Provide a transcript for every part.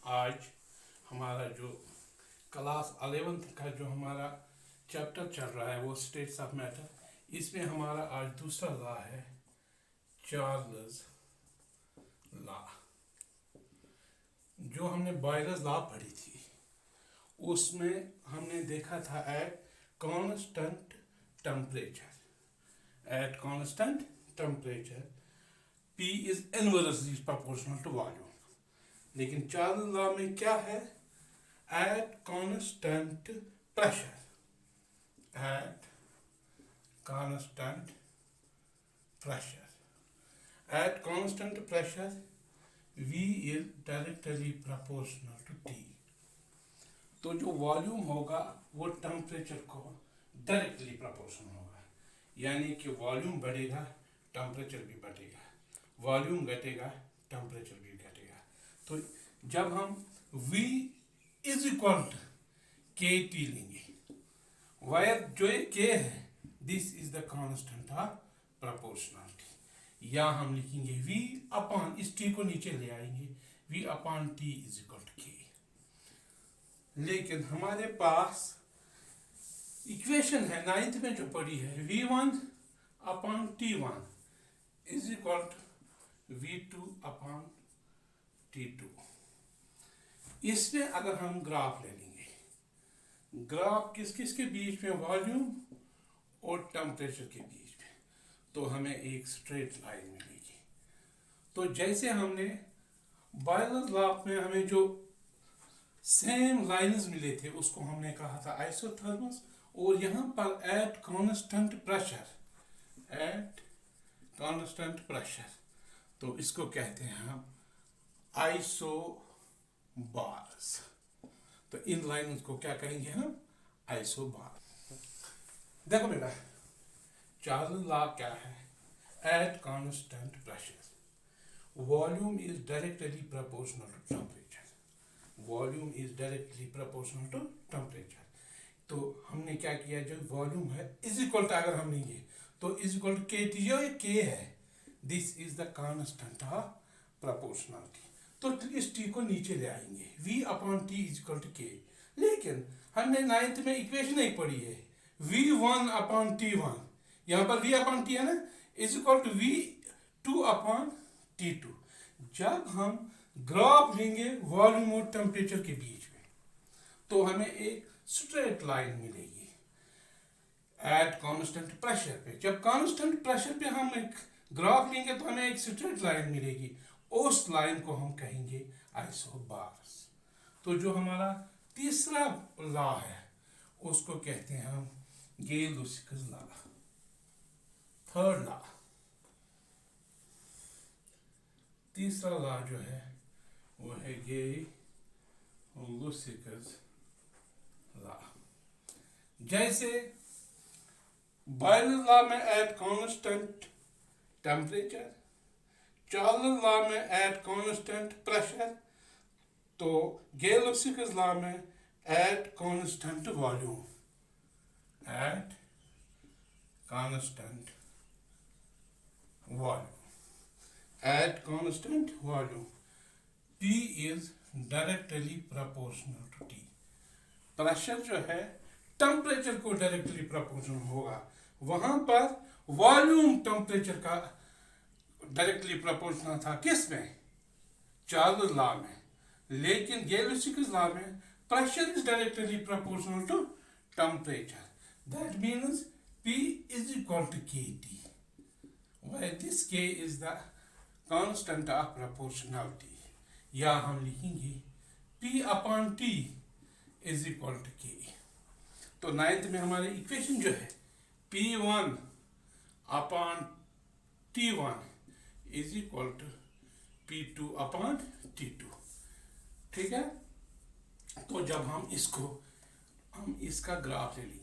आज हमारा जो क्लास 11th का जो हमारा चैप्टर चल रहा है वो स्टेट्स ऑफ मैटर, इसमें हमारा आज दूसरा लॉ है चार्ल्स लॉ। जो हमने बॉयलर्स लॉ पढ़ी थी उसमें हमने देखा था at constant temperature P is inversely proportional to volume। लेकिन चार्ल्स लॉ में क्या है? At constant pressure V is directly proportional to T। तो जो वॉल्यूम होगा वो टेम्परेचर को डायरेक्टली प्रोपोर्शनल होगा, यानी कि वॉल्यूम बढ़ेगा टेम्परेचर भी बढ़ेगा, वॉल्यूम घटेगा टेम्परेचर भी घटेगा। तो जब हम V is equal to K T लेंगे, वायर जो ये K है this is the constant of proportionality, या हम लिखेंगे V अपॉन इस T को नीचे ले आएंगे V upon T is equal to K। लेकिन हमारे पास इक्वेशन है 9th में जो पड़ी है V1 upon T1 is equal to V2 upon T2। इसमें अगर हम ग्राफ ले लेंगे, ग्राफ किस किस के बीच में, वॉल्यूम और टेम्परेचर के बीच में, तो हमें एक स्ट्रेट लाइन मिलेगी। तो जैसे हमने बॉयलर्स लॉ में हमें जो सेम लाइंस मिले थे उसको हमने कहा था आइसोथर्मस, और यहाँ पर एट कांस्टेंट प्रेशर तो इसको कहते हैं हम आइसोबार्स। तो इन लाइंस को क्या कहेंगे हम? आइसोबार। देखो बेटा, चार्ल्स लॉ क्या है? At constant pressure volume is directly proportional to temperature. तो हमने क्या किया, जो वॉल्यूम है इज इक्वल टू, अगर हम लेंगे तो is equal to K T, जो ये के है this is the constant of proportionality. तो इस टी को नीचे ले आएंगे V upon T is equal to K. लेकिन हमने 9th में इक्वेशन एक पढ़ी है V1 अपॉन T1, यहाँ पर V अपॉन T है ना, is equal to V2 upon T2। जब हम ग्राफ लेंगे वॉल्यूम और टेम्परेचर के बीच में तो हमें एक स्ट्रेट लाइन मिलेगी एट कांस्टेंट प्रेशर पे। जब कांस्टेंट प्रेशर पे हम एक ग्राफ लेंगे तो हमें एक स्ट्रेट लाइन मिलेगी, उस लाइन को हम कहेंगे आइसोबार्स। तो जो हमारा तीसरा लॉ है उसको कहते हैं हम गे-लुसिकस लॉ। थर्ड लॉ, तीसरा लॉ जो है वो है गे-लुसिकस लॉ। जैसे बॉयलर्स लॉ में at constant temperature, Charles law में एट कांस्टेंट प्रेशर, तो गे-लुसिकस लॉ में at constant volume. P is directly proportional to T। Pressure जो है टेम्परेचर को डायरेक्टली प्रोपोर्शनल होगा, वहां पर वॉल्यूम टेम्परेचर का डायरेक्टली प्रोपोर्शनल था, किस में? चार्ल्स लॉ में। लेकिन गे-लुसिकस लॉ में pressure is directly proportional to temperature. That means P is equal to KT, where this K is the constant of proportionality, या हम लिखेंगे P upon T is equal to K। तो 9th में हमारे equation जो है P1 upon T1 is equal to P2 upon T2। ठीक है? तो जब हम इसका ग्राफ ले लेंगे,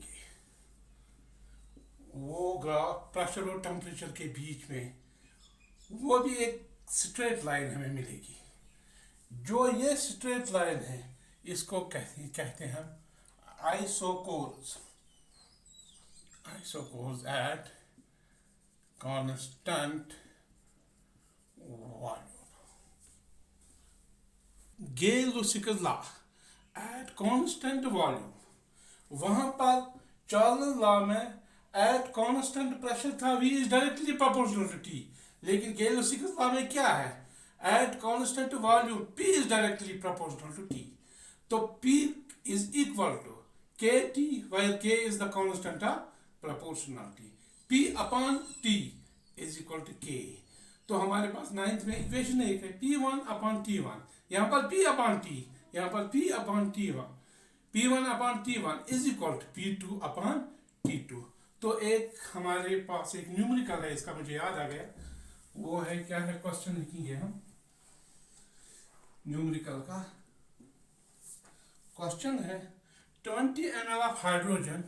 वो ग्राफ प्रेशर और टेम्परेचर के बीच में वो भी एक स्ट्रेट लाइन हमें मिलेगी। जो ये स्ट्रेट लाइन है इसको कहते हैं हम isochores at constant volume. Gay-Lussac's law at constant volume, वहां पर चार्ल्स लॉ में एट कांस्टेंट प्रेशर था V is directly proportional to T, लेकिन Gay-Lussac's लॉ में क्या है, at constant volume P is directly proportional to T, तो P is equal to KT where K is the constant of proportionality, P upon T is equal to K। तो हमारे पास 9th में equation एक है P1 upon T1, यहाँ पर P upon T, यहाँ पर P upon T1, P1 upon T1 is equal to P2 upon T2। तो एक हमारे पास एक न्यूमेरिकल है, इसका मुझे याद आ गया, वो है क्या है, क्वेश्चन लिखेंगे हम न्यूमेरिकल का। क्वेश्चन है 20 ml of hydrogen,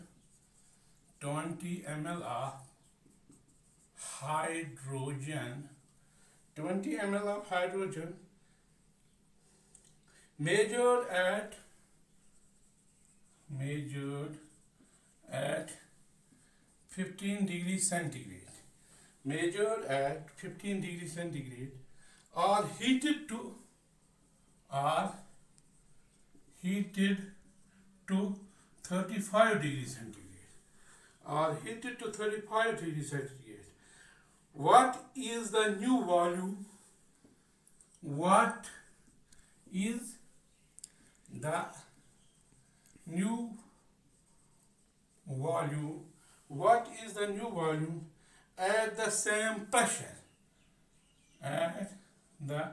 20 ml of hydrogen, 20 ml of hydrogen measured at 15 degrees centigrade, measured at 15 degrees centigrade, are heated to 35 degrees centigrade, are heated to 35 degrees centigrade. What is the new volume? What is the new volume? What is the new volume at the same pressure? At the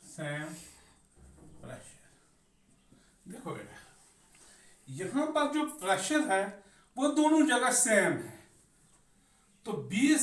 same pressure. देखो बेटा, यहाँ पर जो pressure है वो दोनों जगह same है, तो 20